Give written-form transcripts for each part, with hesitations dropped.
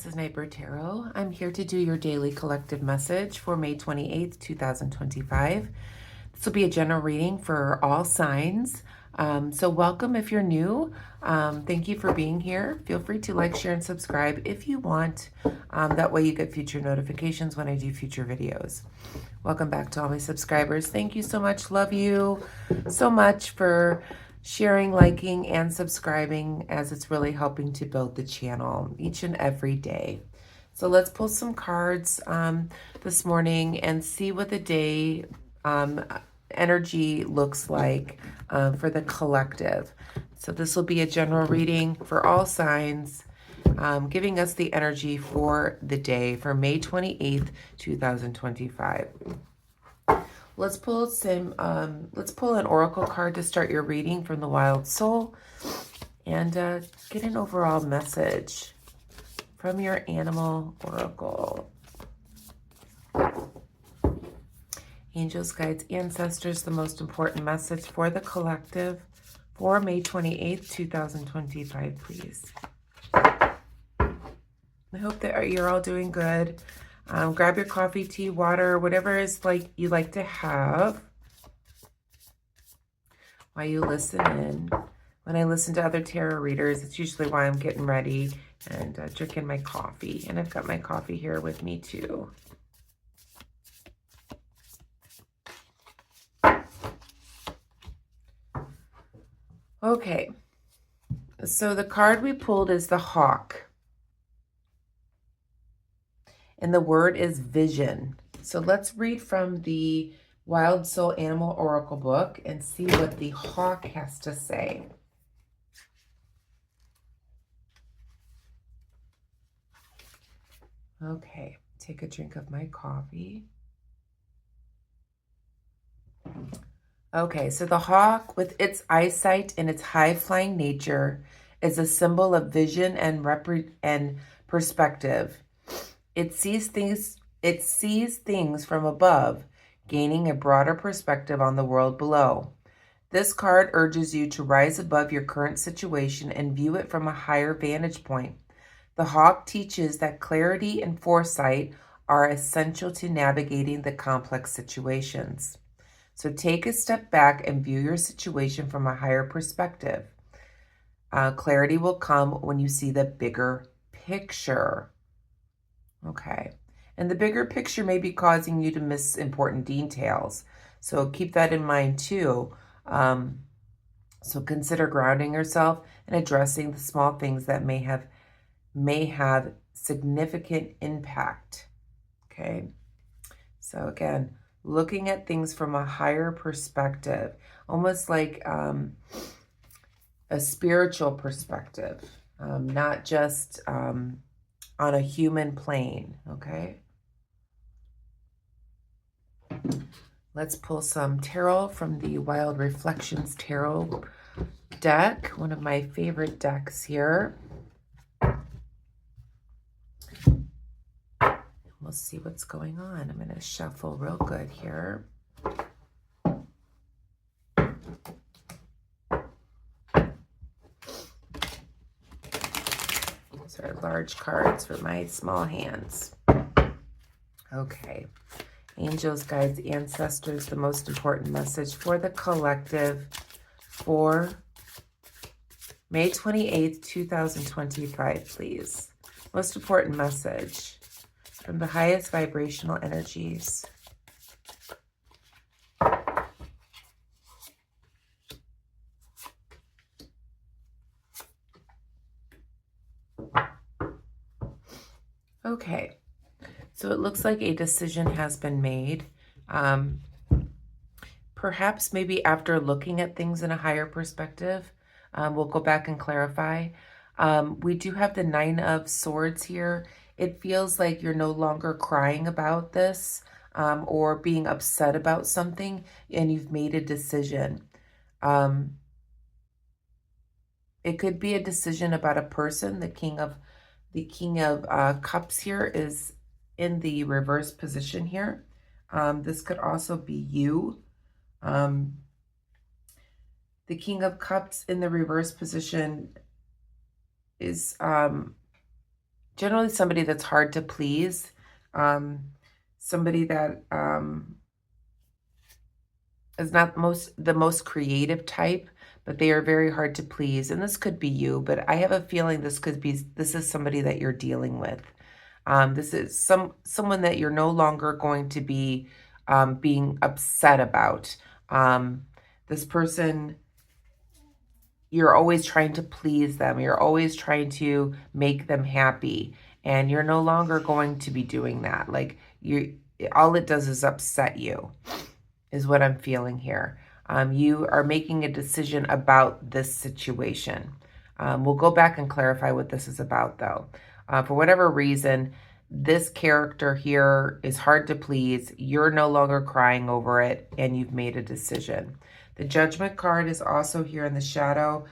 this is Neighbor Tarot. I'm here to do your daily collective message for May 28th, 2025. This will be a general reading for all signs. So welcome if you're new. Thank you for being here. Feel free to like, share, and subscribe if you want. That way you get future notifications when I do future videos. Welcome back to all my subscribers. Thank you so much. Love you so much for sharing, liking, and subscribing, as it's really helping to build the channel each and every day. So let's pull some cards this morning and see what the day energy looks like for the collective. So this will be a general reading for all signs, giving us the energy for the day for May 28th, 2025. Let's pull an oracle card to start your reading from the Wild Soul and get an overall message from your animal oracle. Angels, guides, ancestors, the most important message for the collective for May 28th, 2025, please. I hope that you're all doing good. Grab your coffee, tea, water, whatever is you like to have while you listen in. When I listen to other tarot readers, it's usually why I'm getting ready and drinking my coffee. And I've got my coffee here with me too. Okay, so the card we pulled is the Hawk. And the word is vision. So let's read from the Wild Soul Animal Oracle book and see what the hawk has to say. Okay, take a drink of my coffee. Okay, so the hawk, with its eyesight and its high-flying nature, is a symbol of vision and perspective. It sees things from above, gaining a broader perspective on the world below. This card urges you to rise above your current situation and view it from a higher vantage point. The hawk teaches that clarity and foresight are essential to navigating the complex situations. So take a step back and view your situation from a higher perspective. Clarity will come when you see the bigger picture. Okay, and the bigger picture may be causing you to miss important details. So keep that in mind too. So consider grounding yourself and addressing the small things that may have significant impact. Okay, so again, looking at things from a higher perspective, almost like a spiritual perspective, not just on a human plane, okay? Let's pull some tarot from the Wild Reflections Tarot deck, one of my favorite decks here. We'll see what's going on. I'm going to shuffle real good here. These are large cards for my small hands. Okay. Angels, guides, ancestors, the most important message for the collective for May 28th, 2025, please. Most important message from the highest vibrational energies. Okay, so it looks like a decision has been made. Perhaps maybe after looking at things in a higher perspective, we'll go back and clarify. We do have the 9 of Swords here. It feels like you're no longer crying about this or being upset about something, and you've made a decision. It could be a decision about a person. The King of Cups here is in the reverse position here. This could also be you. The King of Cups in the reverse position is generally somebody that's hard to please, somebody that is not the most creative type, but they are very hard to please. And this could be you, but I have a feeling this is somebody that you're dealing with. This is someone that you're no longer going to be being upset about. This person, you're always trying to please them. You're always trying to make them happy, and you're no longer going to be doing that. Like all it does is upset you, is what I'm feeling here. You are making a decision about this situation. We'll go back and clarify what this is about, though. For whatever reason, this character here is hard to please. You're no longer crying over it, and you've made a decision. The Judgment card is also here in the shadow.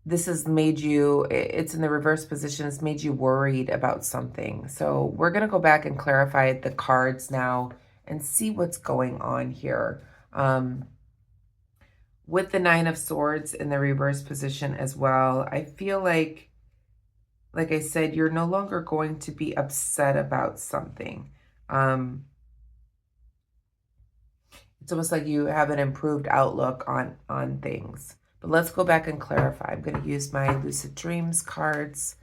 This has made you, it's in the reverse position, it's made you worried about something. So we're going to go back and clarify the cards now and see what's going on here. With the Nine of Swords in the reverse position as well, I feel like I said, you're no longer going to be upset about something. It's almost like you have an improved outlook on things. But let's go back and clarify. I'm going to use my Lucid Dreams cards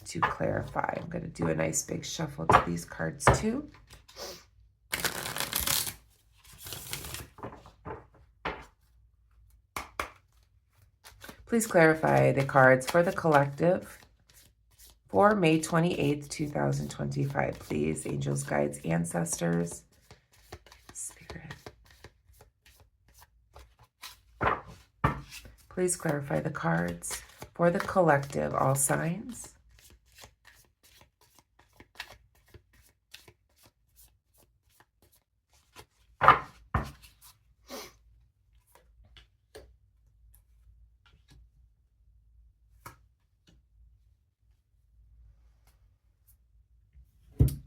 to clarify. I'm going to do a nice big shuffle to these cards too. Please clarify the cards for the collective for May 28th, 2025. Please, angels, guides, ancestors, spirit. Please clarify the cards for the collective, all signs.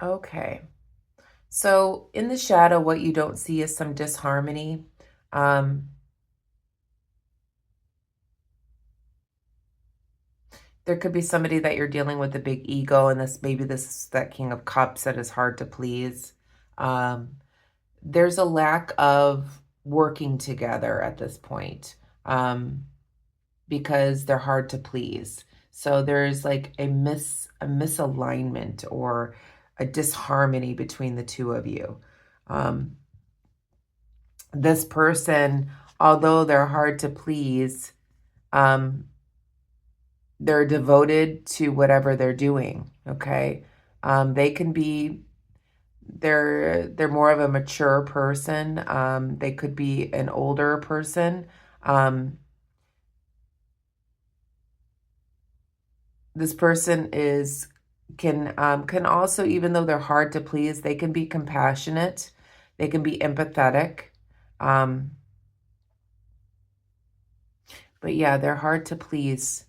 Okay. So in the shadow, what you don't see is some disharmony. There could be somebody that you're dealing with a big ego, and maybe this is that King of Cups that is hard to please. There's a lack of working together at this point because they're hard to please. So there's like a misalignment or a disharmony between the two of you. This person, although they're hard to please, they're devoted to whatever they're doing, okay? They can be, they're more of a mature person. They could be an older person. This person can also, even though they're hard to please, they can be compassionate. They can be empathetic. But yeah, they're hard to please.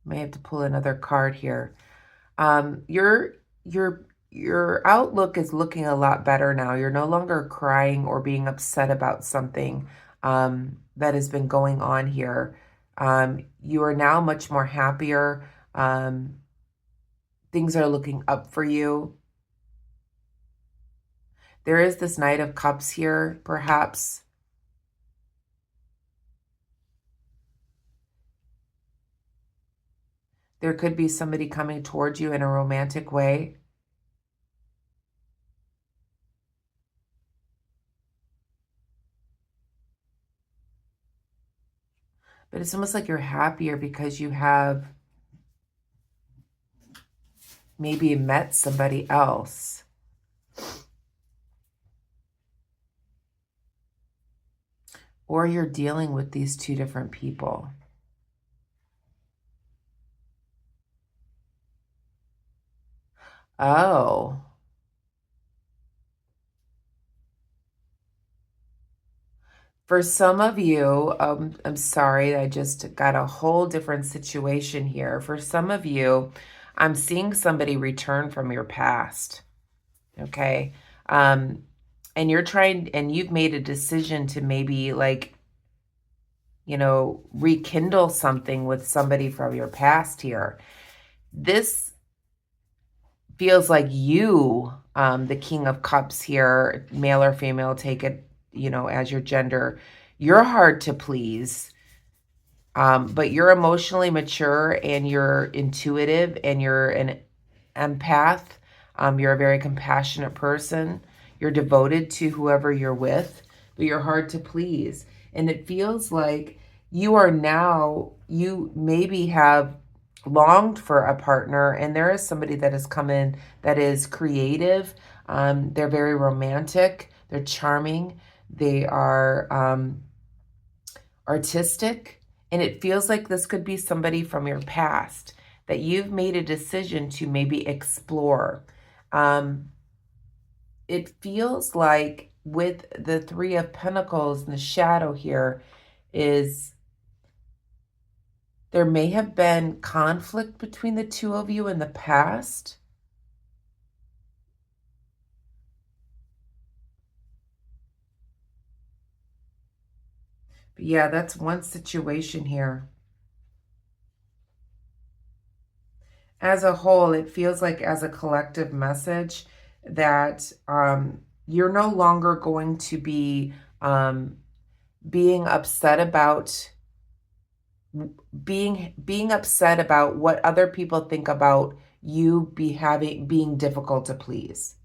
May have to pull another card here. Your outlook is looking a lot better now. You're no longer crying or being upset about something that has been going on here. You are now much more happier. Things are looking up for you. There is this Knight of Cups here, perhaps. There could be somebody coming towards you in a romantic way. But it's almost like you're happier because you have maybe met somebody else. Or you're dealing with these two different people. Oh. For some of you, I'm sorry, I just got a whole different situation here. For some of you, I'm seeing somebody return from your past, okay? And you've made a decision to maybe like rekindle something with somebody from your past here. This feels like you, the King of Cups here, male or female, take it, as your gender. You're hard to please, but you're emotionally mature and you're intuitive and you're an empath. You're a very compassionate person. You're devoted to whoever you're with, but you're hard to please. And it feels like you maybe have longed for a partner, and there is somebody that has come in that is creative. They're very romantic. They're charming. They are artistic. And it feels like this could be somebody from your past that you've made a decision to maybe explore. It feels like with the Three of Pentacles in the shadow here is there may have been conflict between the two of you in the past. But yeah, that's one situation here. As a whole, it feels like as a collective message that you're no longer going to be being upset about being upset about what other people think about you being difficult to please,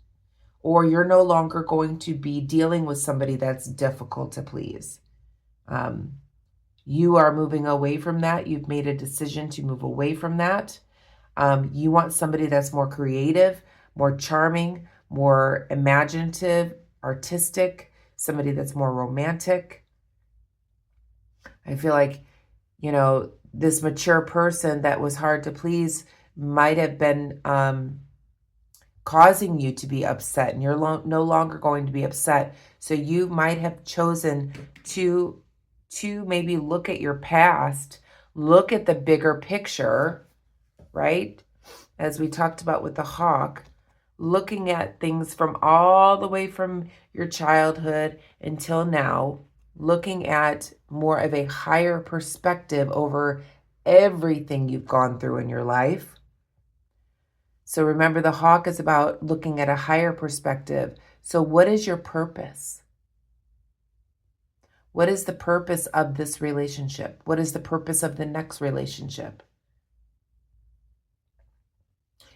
or you're no longer going to be dealing with somebody that's difficult to please. You are moving away from that. You've made a decision to move away from that. You want somebody that's more creative, more charming, more imaginative, artistic, somebody that's more romantic. I feel like, this mature person that was hard to please might have been causing you to be upset, and you're no longer going to be upset. So you might have chosen to maybe look at your past, look at the bigger picture, right? As we talked about with the hawk, looking at things from all the way from your childhood until now, looking at more of a higher perspective over everything you've gone through in your life. So remember, the hawk is about looking at a higher perspective. So what is your purpose? What is the purpose of this relationship? What is the purpose of the next relationship?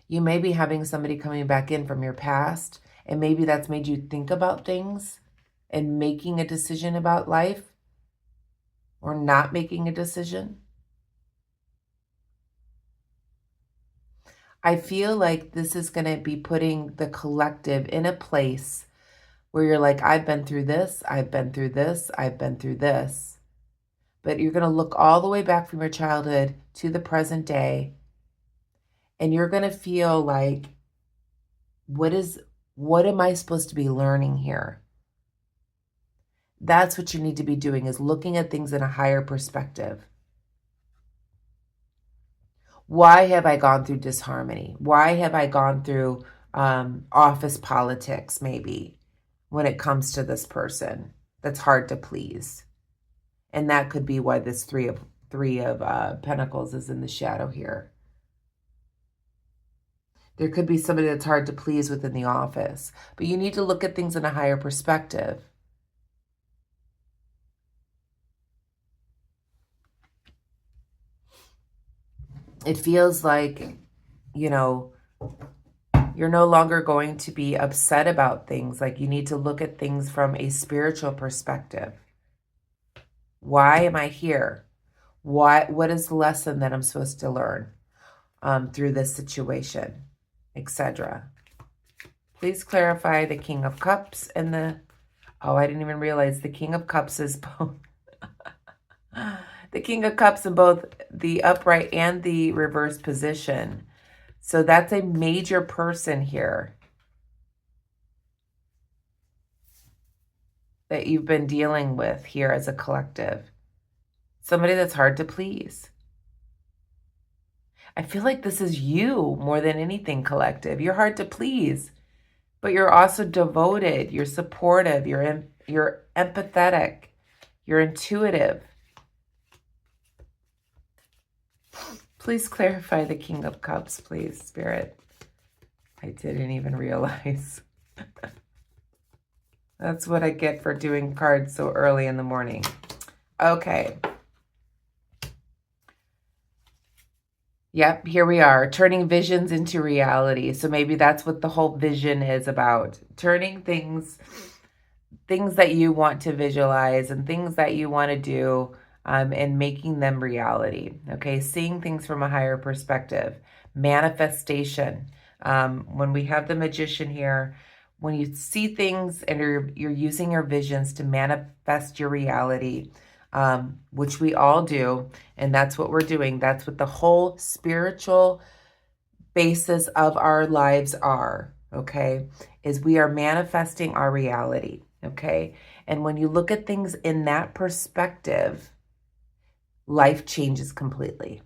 You may be having somebody coming back in from your past, and maybe that's made you think about things and making a decision about life or not making a decision. I feel like this is going to be putting the collective in a place where you're like, I've been through this, I've been through this, I've been through this. But you're going to look all the way back from your childhood to the present day, and you're going to feel like, what am I supposed to be learning here? That's what you need to be doing, is looking at things in a higher perspective. Why have I gone through disharmony? Why have I gone through office politics, maybe, when it comes to this person that's hard to please? And that could be why this three of Pentacles is in the shadow here. There could be somebody that's hard to please within the office, but you need to look at things in a higher perspective. It feels like, you're no longer going to be upset about things. Like, you need to look at things from a spiritual perspective. Why am I here? What is the lesson that I'm supposed to learn through this situation, etc. Please clarify the King of Cups and I didn't even realize the King of Cups is both. The King of Cups in both the upright and the reverse position. So that's a major person here that you've been dealing with here as a collective. Somebody that's hard to please. I feel like this is you more than anything, collective. You're hard to please, but you're also devoted. You're supportive. You're empathetic. You're intuitive. Please clarify the King of Cups, please, Spirit. I didn't even realize. That's what I get for doing cards so early in the morning. Okay. Yep, here we are, turning visions into reality. So maybe that's what the whole vision is about. Turning things that you want to visualize and things that you want to do, and making them reality. Okay, seeing things from a higher perspective. Manifestation. When we have the Magician here, when you see things and you're using your visions to manifest your reality, which we all do, and that's what we're doing. That's what the whole spiritual basis of our lives are, okay, is we are manifesting our reality, okay? And when you look at things in that perspective, life changes completely.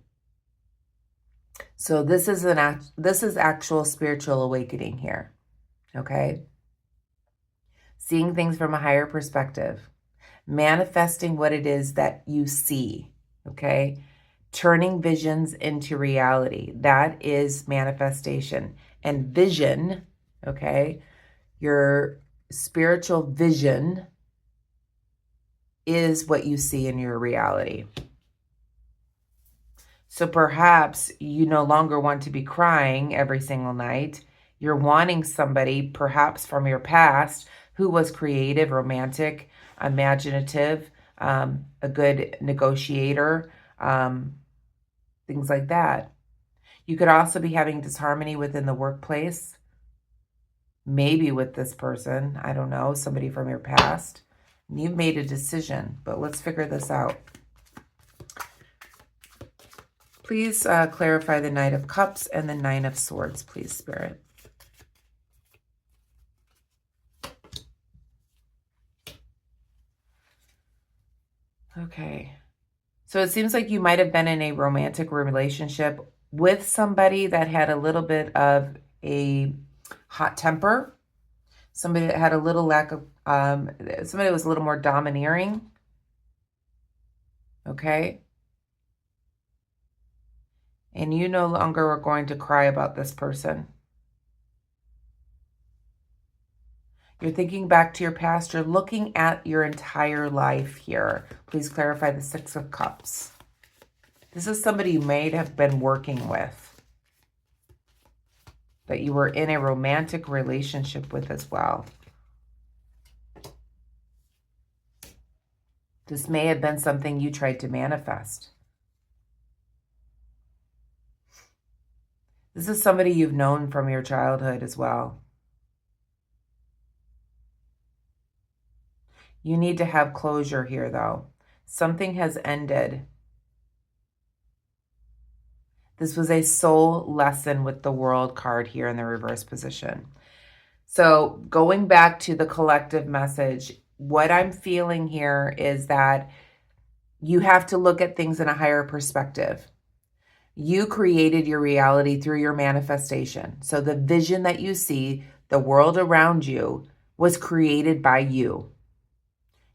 So this is actual spiritual awakening here, okay? Seeing things from a higher perspective, manifesting what it is that you see, okay? Turning visions into reality. That is manifestation. And vision, okay, your spiritual vision is what you see in your reality. So perhaps you no longer want to be crying every single night. You're wanting somebody, perhaps from your past, who was creative, romantic, imaginative, a good negotiator, things like that. You could also be having disharmony within the workplace, maybe with this person, I don't know, somebody from your past. You've made a decision, but let's figure this out. Please clarify the Knight of Cups and the Nine of Swords, please, Spirit. Okay. So it seems like you might have been in a romantic relationship with somebody that had a little bit of a hot temper. Somebody that had a little lack of, somebody that was a little more domineering. Okay. And you no longer are going to cry about this person. You're thinking back to your past. You're looking at your entire life here. Please clarify the Six of Cups. This is somebody you may have been working with, that you were in a romantic relationship with as well. This may have been something you tried to manifest. This is somebody you've known from your childhood as well. You need to have closure here, though. Something has ended. This was a soul lesson with the World card here in the reverse position. So going back to the collective message, what I'm feeling here is that you have to look at things in a higher perspective. You created your reality through your manifestation. So the vision that you see, the world around you, was created by you.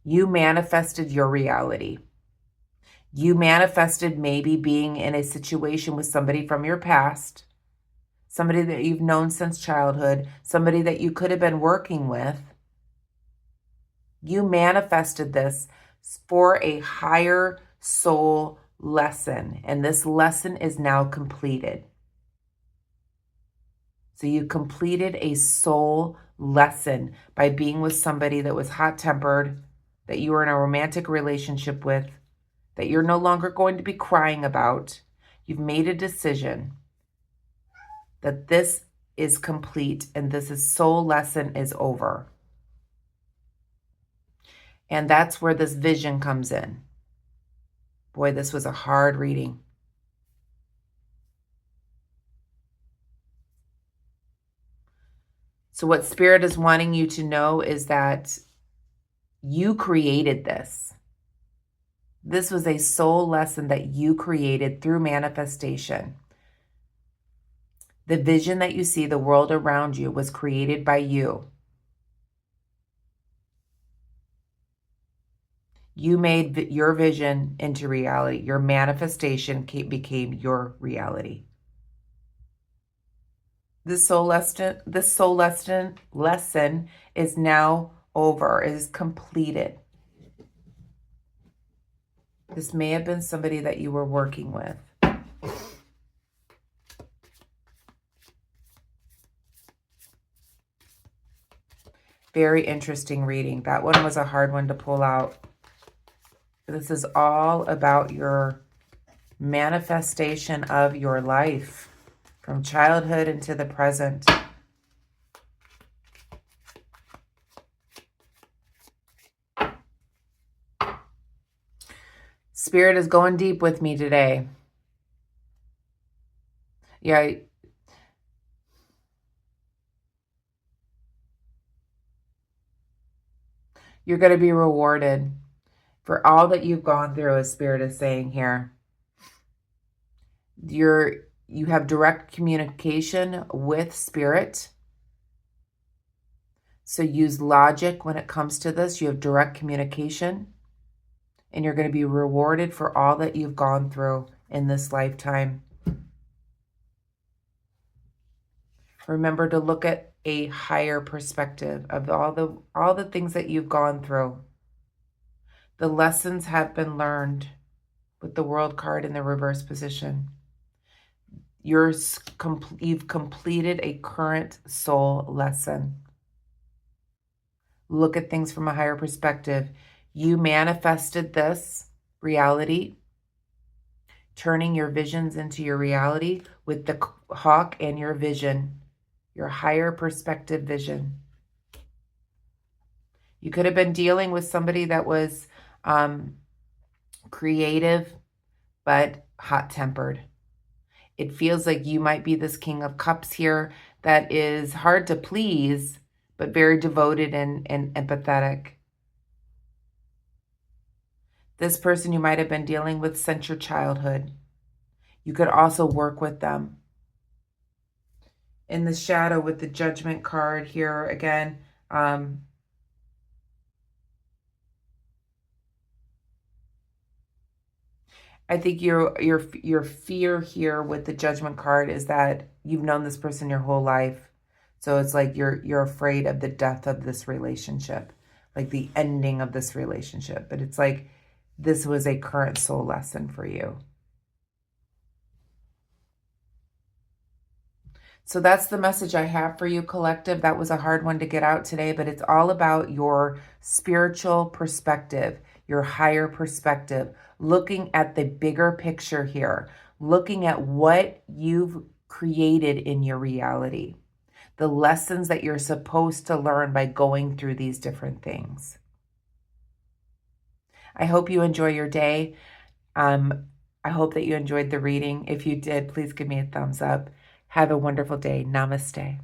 You manifested your reality. You manifested maybe being in a situation with somebody from your past, somebody that you've known since childhood, somebody that you could have been working with. You manifested this for a higher soul lesson, and this lesson is now completed. So you completed a soul lesson by being with somebody that was hot-tempered, that you were in a romantic relationship with, that you're no longer going to be crying about. You've made a decision that this is complete and this soul lesson is over. And that's where this vision comes in. Boy, this was a hard reading. So what Spirit is wanting you to know is that you created this. This was a soul lesson that you created through manifestation. The vision that you see, the world around you, was created by you. You made your vision into reality. Your manifestation became your reality. This soul lesson is now over, is completed. This may have been somebody that you were working with. Very interesting reading. That one was a hard one to pull out. This is all about your manifestation of your life from childhood into the present. Spirit is going deep with me today. Yeah. You're going to be rewarded for all that you've gone through, as Spirit is saying here. You have direct communication with Spirit. So use logic when it comes to this. You have direct communication. And you're going to be rewarded for all that you've gone through in this lifetime. Remember to look at a higher perspective of all the things that you've gone through. The lessons have been learned with the World card in the reverse position. You've completed a current soul lesson. Look at things from a higher perspective. You manifested this reality, turning your visions into your reality with the hawk and your vision, your higher perspective vision. You could have been dealing with somebody that was creative, but hot-tempered. It feels like you might be this King of Cups here that is hard to please, but very devoted and empathetic. This person you might have been dealing with since your childhood. You could also work with them. In the shadow with the Judgment card here again, I think your fear here with the Judgment card is that you've known this person your whole life. So it's like you're afraid of the death of this relationship, like the ending of this relationship. But it's like this was a current soul lesson for you. So that's the message I have for you, collective. That was a hard one to get out today, but it's all about your spiritual perspective, your higher perspective, looking at the bigger picture here, looking at what you've created in your reality, the lessons that you're supposed to learn by going through these different things. I hope you enjoy your day. I hope that you enjoyed the reading. If you did, please give me a thumbs up. Have a wonderful day. Namaste.